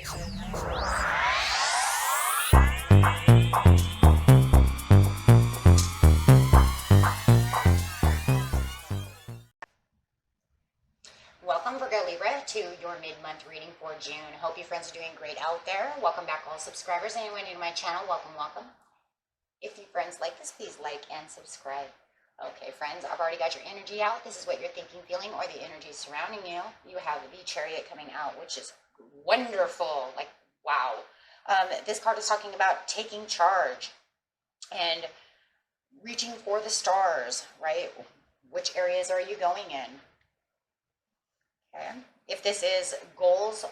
Welcome, Virgo Libra, to your mid-month reading for June. Hope you friends are doing great out there. Welcome back, all subscribers. Anyone new to my channel, welcome, welcome. If you friends like this, please like and subscribe. Okay, friends, I've already got your energy out. This is what you're thinking, feeling, or the energy surrounding you. You have the Chariot coming out, which is wonderful. Like, wow. This card is talking about taking charge and reaching for the stars, right? Which areas are you going in? Okay. If this is goals,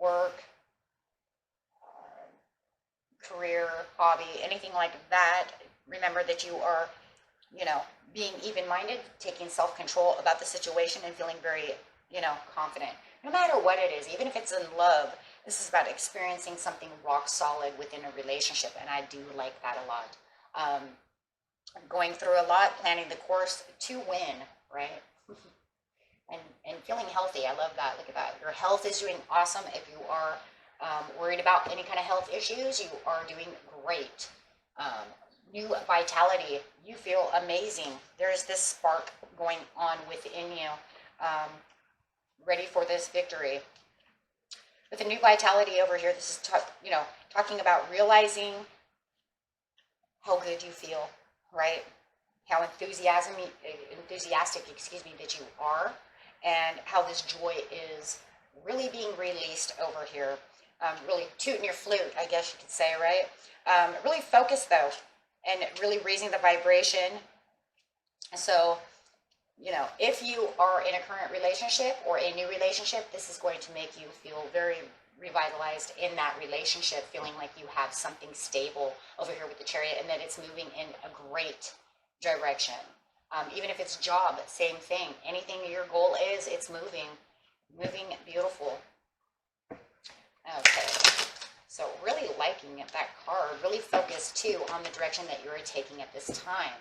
work, career, hobby, anything like that, remember that you are, being even-minded, taking self-control about the situation and feeling very, confident. No matter what it is, even if it's in love, this is about experiencing something rock solid within a relationship, and I do like that a lot. Going through a lot, planning the course to win, right? and feeling healthy. I love that. Look at that. Your health is doing awesome. If you are worried about any kind of health issues, you are doing great. New vitality. You feel amazing. There's this spark going on within you. Ready for this victory. With the new vitality over here, this is talking about realizing how good you feel, right? How enthusiastic, that you are, and how this joy is really being released over here. Really tooting your flute, I guess you could say, right? Really focused, though, and really raising the vibration. So, if you are in a current relationship or a new relationship, this is going to make you feel very revitalized in that relationship, feeling like you have something stable over here with the Chariot and that it's moving in a great direction. Even if it's job, same thing. Anything your goal is, it's moving beautiful. Okay, so really liking that card, really focused too on the direction that you're taking at this time.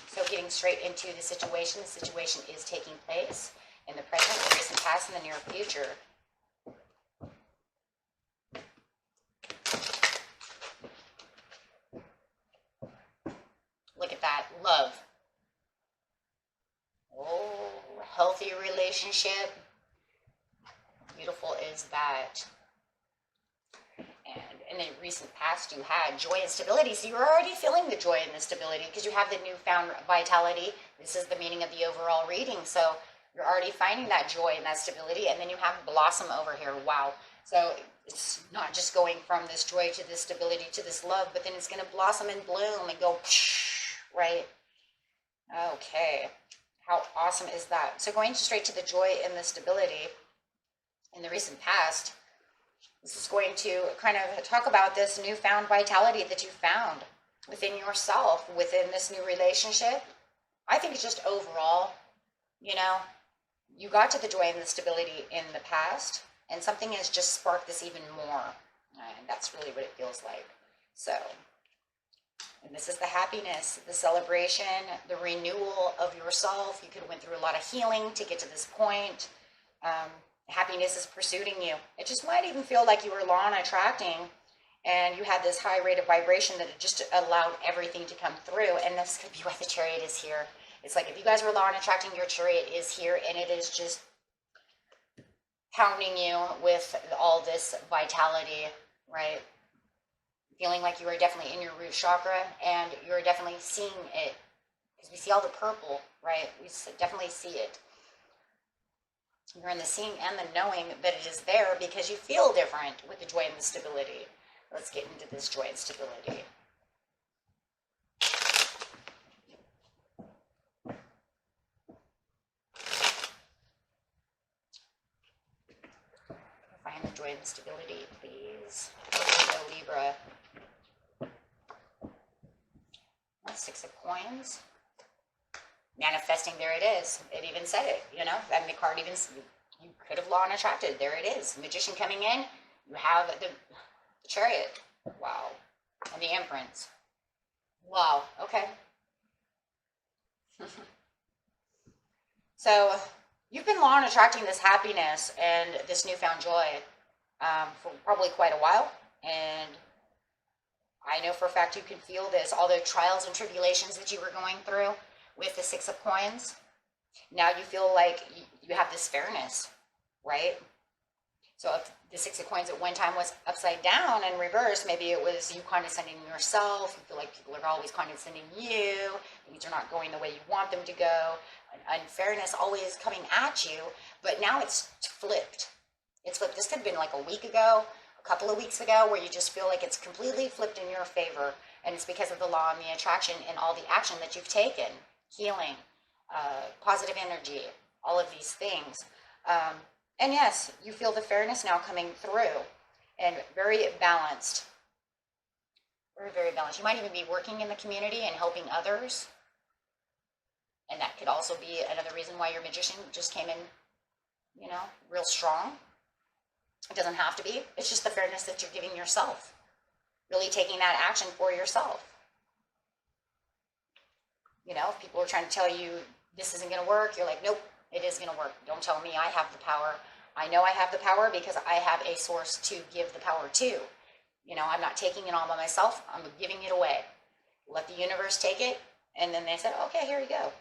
So getting straight into the situation is taking place in the present, the recent past, and the near future. Look at that. Love. Oh, healthy relationship. Beautiful is that. And in the recent past, you had joy and stability. So you're already feeling the joy and the stability because you have the newfound vitality. This is the meaning of the overall reading. So you're already finding that joy and that stability. And then you have blossom over here. Wow. So it's not just going from this joy to this stability to this love, but then it's going to blossom and bloom and go, right? Okay. How awesome is that? So going straight to the joy and the stability in the recent past, this is going to kind of talk about this newfound vitality that you found within yourself, within this new relationship. I think it's just overall, you got to the joy and the stability in the past, and something has just sparked this even more. And that's really what it feels like. So, and this is the happiness, the celebration, the renewal of yourself. You could have went through a lot of healing to get to this point. Happiness is pursuing you. It just might even feel like you were law and attracting, and you had this high rate of vibration that it just allowed everything to come through. And this could be why the Chariot is here. It's like if you guys were law and attracting, your Chariot is here, and it is just pounding you with all this vitality, right? Feeling like you are definitely in your root chakra, and you're definitely seeing it, because we see all the purple, right? We definitely see it. You're in the seeing and the knowing that it is there because you feel different with the joy and the stability. Let's get into this joy and stability. Find the joy and the stability, please. Libra. Six of Coins. Manifesting, there it is. It even said it, and the card even, you could have law and attracted. There it is. Magician coming in. You have the Chariot. Wow. And the Empress. Wow. Okay. So You've been long attracting this happiness and this newfound joy for probably quite a while. And I know for a fact you can feel this, all the trials and tribulations that you were going through with the Six of Coins. Now you feel like you have this fairness, right? So if the Six of Coins at one time was upside down and reversed, maybe it was you condescending yourself. You feel like people are always condescending you. Things are not going the way you want them to go. Unfairness always coming at you. But now it's flipped. It's flipped. This could have been like a week ago, a couple of weeks ago, where you just feel like it's completely flipped in your favor. And it's because of the law and the attraction and all the action that you've taken. Healing, positive energy, all of these things. And yes, you feel the fairness now coming through, and very balanced. Very, very balanced. You might even be working in the community and helping others. And that could also be another reason why your magician just came in, you know, real strong. It doesn't have to be. It's just the fairness that you're giving yourself. Really taking that action for yourself. You know, if people are trying to tell you this isn't going to work, you're like, nope, it is going to work. Don't tell me I have the power. I know I have the power because I have a source to give the power to. You know, I'm not taking it all by myself. I'm giving it away. Let the universe take it. And then they said, okay, here you go.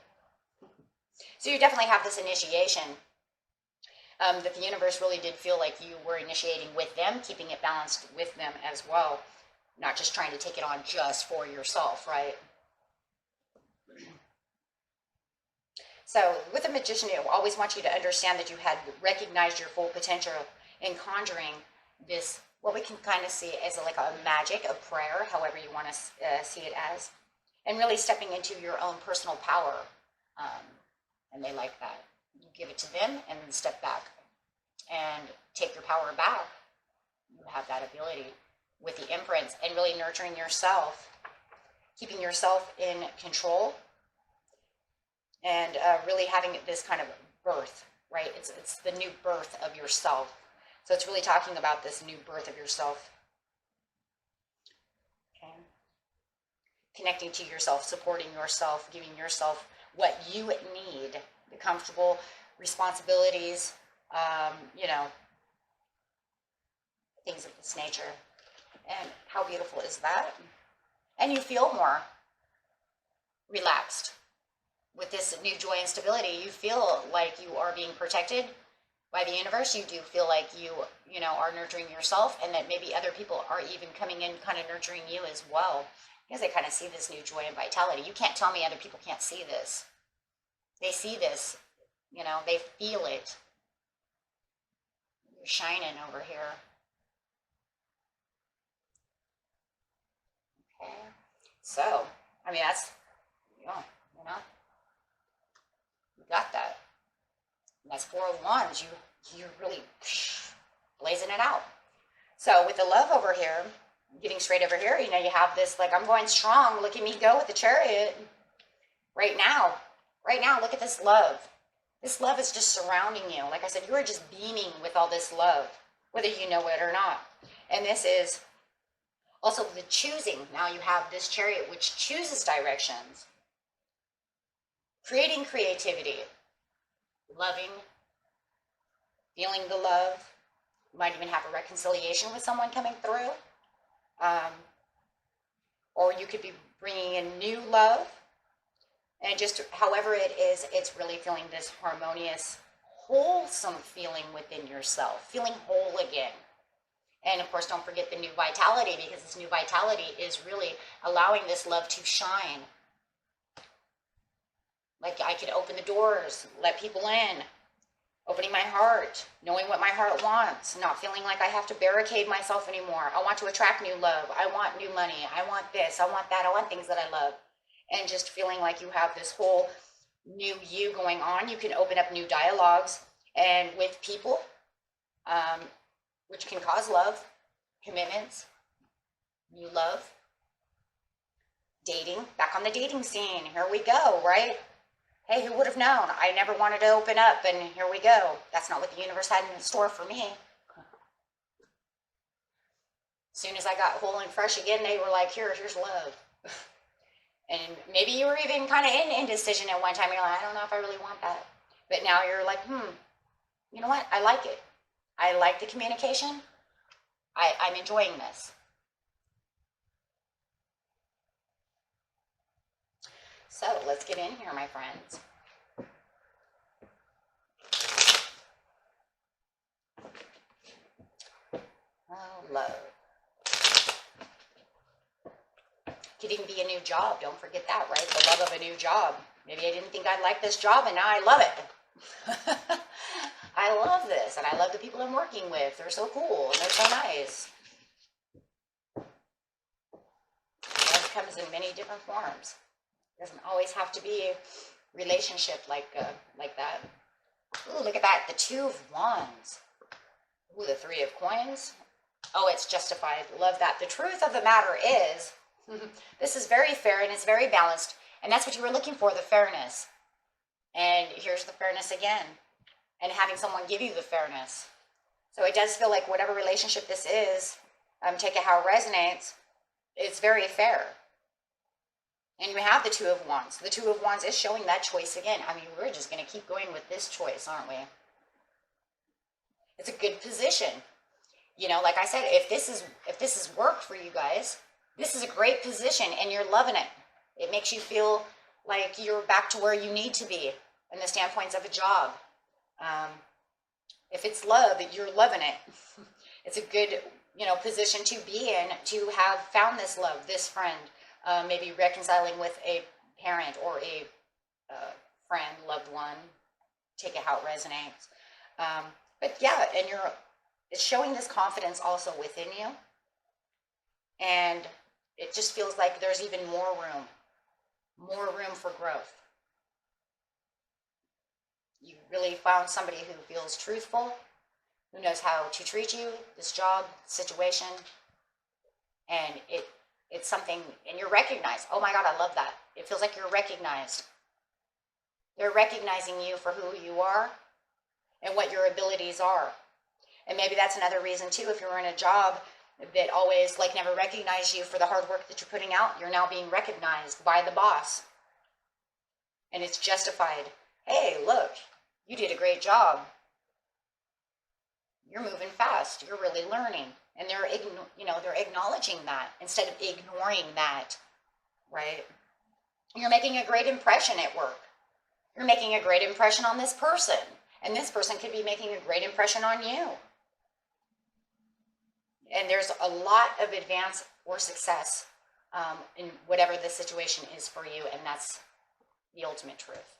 So you definitely have this initiation that the universe really did feel like you were initiating with them, keeping it balanced with them as well. Not just trying to take it on just for yourself, right? So with a magician, it will always want you to understand that you had recognized your full potential in conjuring this, what we can kind of see as like a magic, a prayer, however you want to see it as, and really stepping into your own personal power. And they like that. You give it to them and then step back and take your power back. You have that ability with the Empress and really nurturing yourself, keeping yourself in control. And really having this kind of birth, right? It's the new birth of yourself. So it's really talking about this new birth of yourself. Okay. Connecting to yourself, supporting yourself, giving yourself what you need, the comfortable responsibilities, you know, things of this nature. And how beautiful is that? And you feel more relaxed. With this new joy and stability, you feel like you are being protected by the universe. You do feel like you know, are nurturing yourself, and that maybe other people are even coming in kind of nurturing you as well, because they kind of see this new joy and vitality. You can't tell me other people can't see this. They see this, you know, they feel it. You're shining over here. Okay. So, I mean, that's, you know, got that. And that's Four of Wands. You're really blazing it out. So with the Love over here, getting straight over here, you know, you have this like, I'm going strong. Look at me go with the Chariot. Right now, look at this love. This love is just surrounding you. Like I said, you are just beaming with all this love, whether you know it or not. And this is also the choosing. Now you have this Chariot, which chooses directions. Creating creativity, loving, feeling the love. You might even have a reconciliation with someone coming through. Or you could be bringing in new love. And just however it is, it's really feeling this harmonious, wholesome feeling within yourself, feeling whole again. And of course, don't forget the new vitality, because this new vitality is really allowing this love to shine. Like I could open the doors, let people in, opening my heart, knowing what my heart wants, not feeling like I have to barricade myself anymore. I want to attract new love. I want new money. I want this. I want that. I want things that I love. And just feeling like you have this whole new you going on. You can open up new dialogues and with people, which can cause love, commitments, new love, dating, back on the dating scene. Here we go, right? Hey, who would have known? I never wanted to open up, and here we go. That's not what the universe had in store for me. As soon as I got whole and fresh again, they were like, here's love. And maybe you were even kind of in indecision at one time. You're like, I don't know if I really want that. But now you're like, you know what? I like it. I like the communication. I'm enjoying this. So let's get in here, my friends. Oh, love. Could even be a new job. Don't forget that, right? The love of a new job. Maybe I didn't think I'd like this job, and now I love it. I love this, and I love the people I'm working with. They're so cool, and they're so nice. Love comes in many different forms. It doesn't always have to be a relationship like that. Ooh, look at that. The Two of Wands. Ooh, the Three of Coins. Oh, it's justified. Love that. The truth of the matter is, this is very fair and it's very balanced. And that's what you were looking for, the fairness. And here's the fairness again. And having someone give you the fairness. So it does feel like whatever relationship this is, take it how it resonates, it's very fair. And you have the Two of Wands. The Two of Wands is showing that choice again. I mean, we're just going to keep going with this choice, aren't we? It's a good position. You know, like I said, if this is work for you guys, this is a great position and you're loving it. It makes you feel like you're back to where you need to be in the standpoints of a job. If it's love, you're loving it. It's a good, position to be in, to have found this love, this friend, maybe reconciling with a parent or a friend, loved one. Take it how it resonates. But yeah, and it's showing this confidence also within you. And it just feels like there's even more room for growth. You really found somebody who feels truthful, who knows how to treat you, this job, situation, and it's something, and you're recognized. Oh my God, I love that. It feels like you're recognized. They're recognizing you for who you are and what your abilities are. And maybe that's another reason too, if you're in a job that always never recognized you for the hard work that you're putting out, you're now being recognized by the boss. And it's justified. Hey, look, you did a great job. You're moving fast. You're really learning. And they're acknowledging that instead of ignoring that, right? You're making a great impression at work. You're making a great impression on this person. And this person could be making a great impression on you. And there's a lot of advance or success in whatever the situation is for you. And that's the ultimate truth.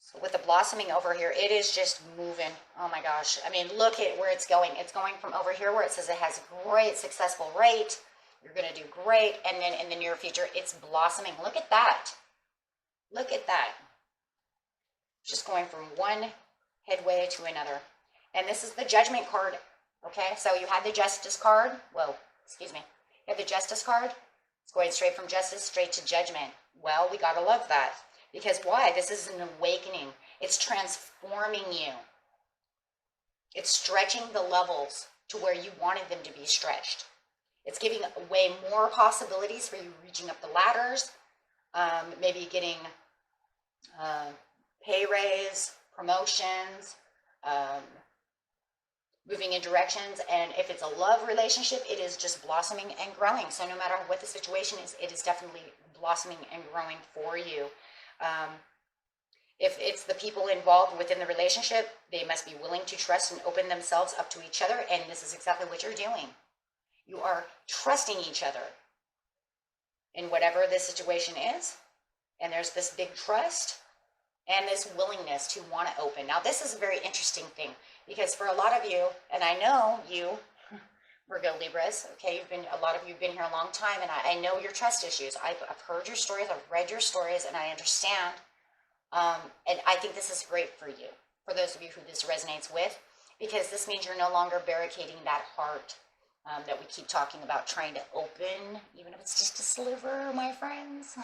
So with the blossoming over here, it is just moving. Oh my gosh. I mean, look at where it's going. It's going from over here where it says it has a great successful rate. You're going to do great. And then in the near future, it's blossoming. Look at that. Look at that. Just going from one headway to another. And this is the Judgment card. Okay, so you had the Justice card. Whoa, excuse me. You have the Justice card. It's going straight from Justice straight to Judgment. Well, we got to love that. Because why? This is an awakening. It's transforming you. It's stretching the levels to where you wanted them to be stretched. It's giving away more possibilities for you reaching up the ladders, maybe getting pay raise, promotions, moving in directions. And if it's a love relationship, it is just blossoming and growing. So no matter what the situation is, it is definitely blossoming and growing for you. If it's the people involved within the relationship, they must be willing to trust and open themselves up to each other. And this is exactly what you're doing. You are trusting each other in whatever the situation is. And there's this big trust and this willingness to want to open. Now, this is a very interesting thing because for a lot of you, and I know you, Virgo Libras, okay, a lot of you have been here a long time, and I know your trust issues. I've heard your stories, I've read your stories, and I understand. And I think this is great for you, for those of you who this resonates with, because this means you're no longer barricading that heart that we keep talking about trying to open, even if it's just a sliver, my friends.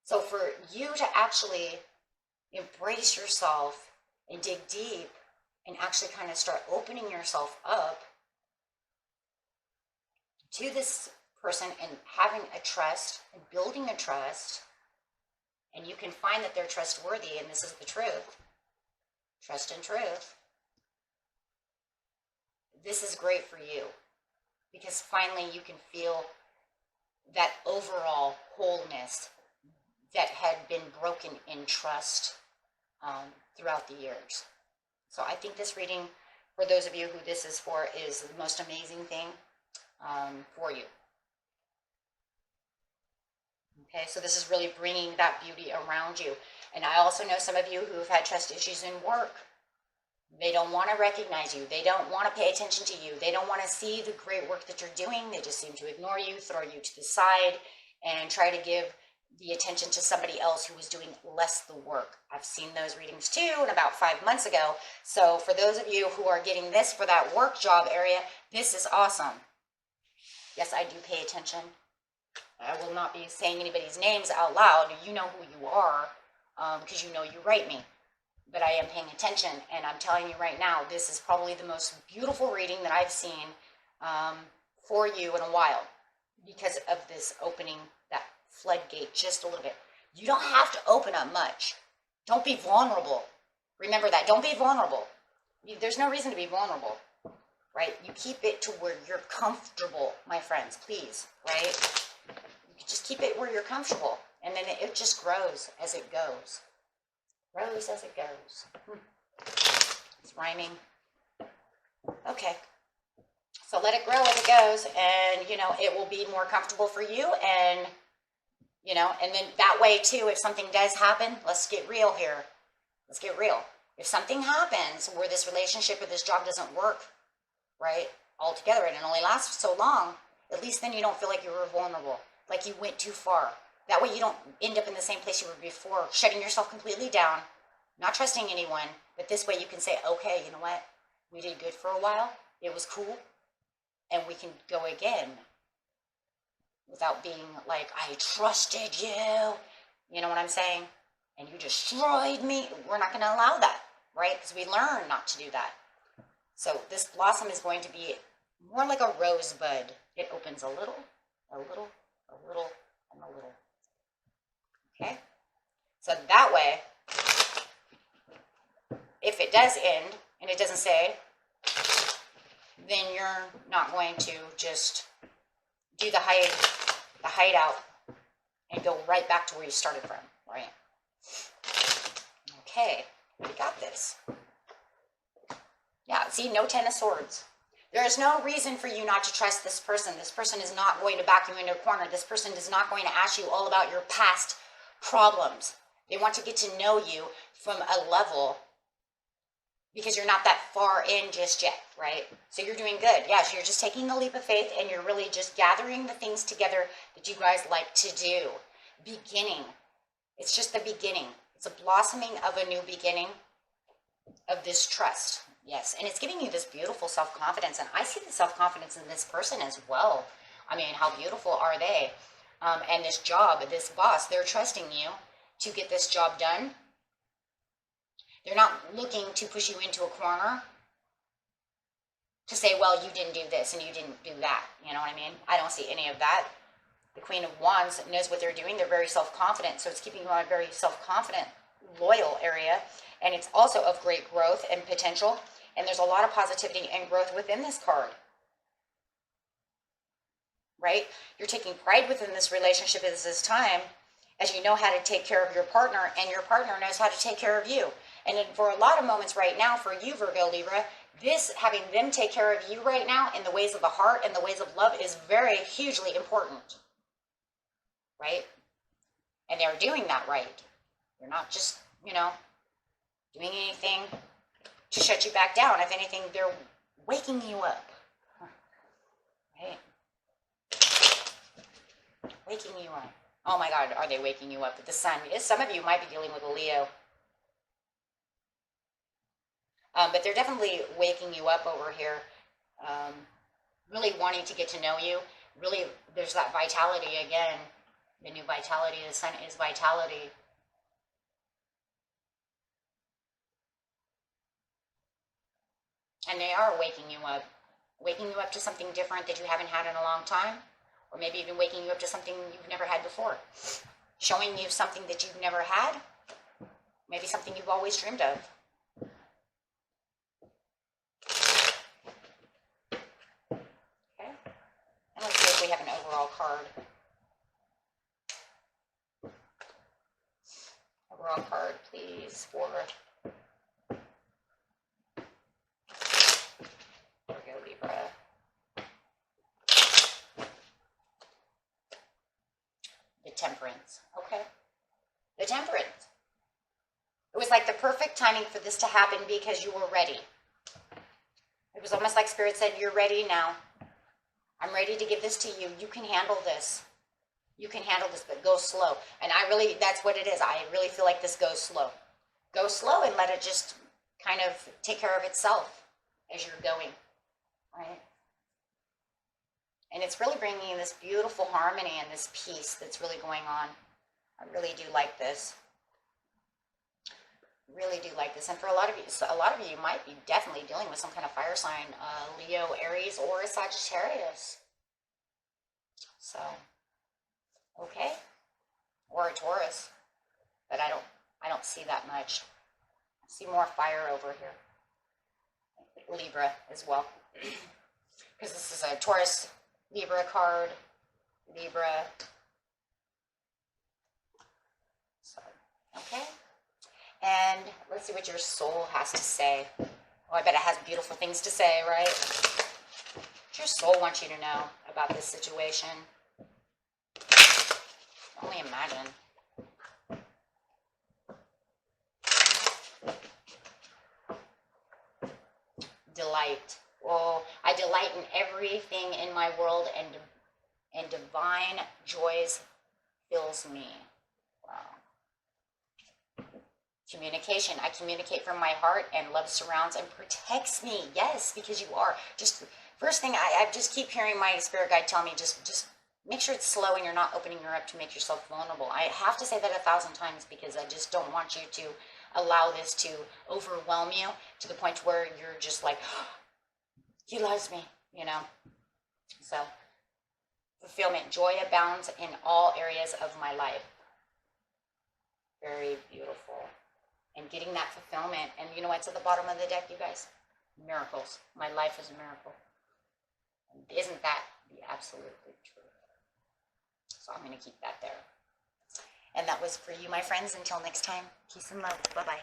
So for you to actually embrace yourself and dig deep and actually kind of start opening yourself up to this person and having a trust and building a trust and you can find that they're trustworthy, and this is the truth. Trust and truth. This is great for you because finally you can feel that overall wholeness that had been broken in trust throughout the years. So I think this reading, for those of you who this is for, is the most amazing thing for you. Okay, so this is really bringing that beauty around you. And I also know some of you who have had trust issues in work. They don't want to recognize you. They don't want to pay attention to you. They don't want to see the great work that you're doing. They just seem to ignore you, throw you to the side, and try to give the attention to somebody else who is doing less the work. I've seen those readings too, and about 5 months ago. So for those of you who are getting this for that work job area, this is awesome. Yes, I do pay attention. I will not be saying anybody's names out loud. You know who you are because you know you write me. But I am paying attention, and I'm telling you right now, this is probably the most beautiful reading that I've seen for you in a while because of this opening that floodgate just a little bit. You don't have to open up much. Don't be vulnerable. Remember that. Don't be vulnerable. There's no reason to be vulnerable, right? You keep it to where you're comfortable, my friends, please, right? You just keep it where you're comfortable, and then it just grows as it goes. Grows as it goes. It's rhyming. Okay. So let it grow as it goes, and, you know, it will be more comfortable for you, and, you know, and then that way, too, if something does happen, let's get real here. Let's get real. If something happens where this relationship or this job doesn't work, right, altogether, and it only lasts so long, at least then you don't feel like you were vulnerable, like you went too far. That way you don't end up in the same place you were before, shutting yourself completely down, not trusting anyone, but this way you can say, okay, you know what? We did good for a while. It was cool. And we can go again without being like, I trusted you. You know what I'm saying? And you destroyed me. We're not going to allow that, right? Because we learn not to do that. So this blossom is going to be more like a rosebud. It opens a little, a little, a little, and a little. Okay, so that way, if it does end, and it doesn't say, then you're not going to just do the hideout, and go right back to where you started from, right? Okay, we got this. Yeah, see, no Ten of Swords. There is no reason for you not to trust this person. This person is not going to back you into a corner. This person is not going to ask you all about your past problems. They want to get to know you from a level because you're not that far in just yet, right? So you're doing good. Yes, you're just taking the leap of faith and you're really just gathering the things together that you guys like to do. Beginning. It's just the beginning. It's a blossoming of a new beginning of this trust. Yes, and it's giving you this beautiful self-confidence, and I see the self-confidence in this person as well. I mean, how beautiful are they? And this job, this boss, they're trusting you to get this job done. They're not looking to push you into a corner to say, well, you didn't do this and you didn't do that. You know what I mean? I don't see any of that. The Queen of Wands knows what they're doing. They're very self-confident, so it's keeping you on a very self-confident, loyal area. And it's also of great growth and potential. And there's a lot of positivity and growth within this card. Right? You're taking pride within this relationship at this time as you know how to take care of your partner, and your partner knows how to take care of you. And for a lot of moments right now, for you, Virgo, Libra, this, having them take care of you right now in the ways of the heart and the ways of love is very hugely important. Right? And they're doing that right. They're not just, you know, doing anything to shut you back down. If anything, they're waking you up. Right? Waking you up. Oh my God, are they waking you up with the sun? Some of you might be dealing with a Leo. But they're definitely waking you up over here. Really wanting to get to know you. Really, there's that vitality again. The new vitality. The sun is vitality. And they are waking you up. Waking you up to something different that you haven't had in a long time. Or maybe even waking you up to something you've never had before. showing you something that you've never had, maybe something you've always dreamed of. Okay, and let's see if we have an overall card. Overall card, please, for Virgo, Libra. The Temperance, okay? The Temperance. It was like the perfect timing for this to happen because you were ready. It was almost like Spirit said, you're ready now. I'm ready to give this to you. You can handle this. You can handle this, but go slow. And that's what it is. I really feel like this goes slow. Go slow and let it just kind of take care of itself as you're going, right? And it's really bringing in this beautiful harmony and this peace that's really going on. I really do like this. Really do like this. And for a lot of you might be definitely dealing with some kind of fire sign, Leo, Aries, or a Sagittarius. So, okay, or a Taurus, but I don't see that much. I see more fire over here. Libra as well, because this is a Taurus Libra card. Libra. So, okay. And let's see what your soul has to say. Oh, I bet it has beautiful things to say, right? What your soul wants you to know about this situation. Only imagine. Delight. Oh, I delight in everything in my world, and divine joys fills me. Wow. Communication. I communicate from my heart, and love surrounds and protects me. Yes, because you are. Just first thing, I just keep hearing my spirit guide tell me, just make sure it's slow and you're not opening her up to make yourself vulnerable. I have to say that 1,000 times because I just don't want you to allow this to overwhelm you to the point where you're just like, oh, he loves me, you know. So, fulfillment. Joy abounds in all areas of my life. Very beautiful. And getting that fulfillment. And you know what's at the bottom of the deck, you guys? Miracles. My life is a miracle. And isn't that the absolutely true? So I'm going to keep that there. And that was for you, my friends. Until next time, peace and love. Bye-bye.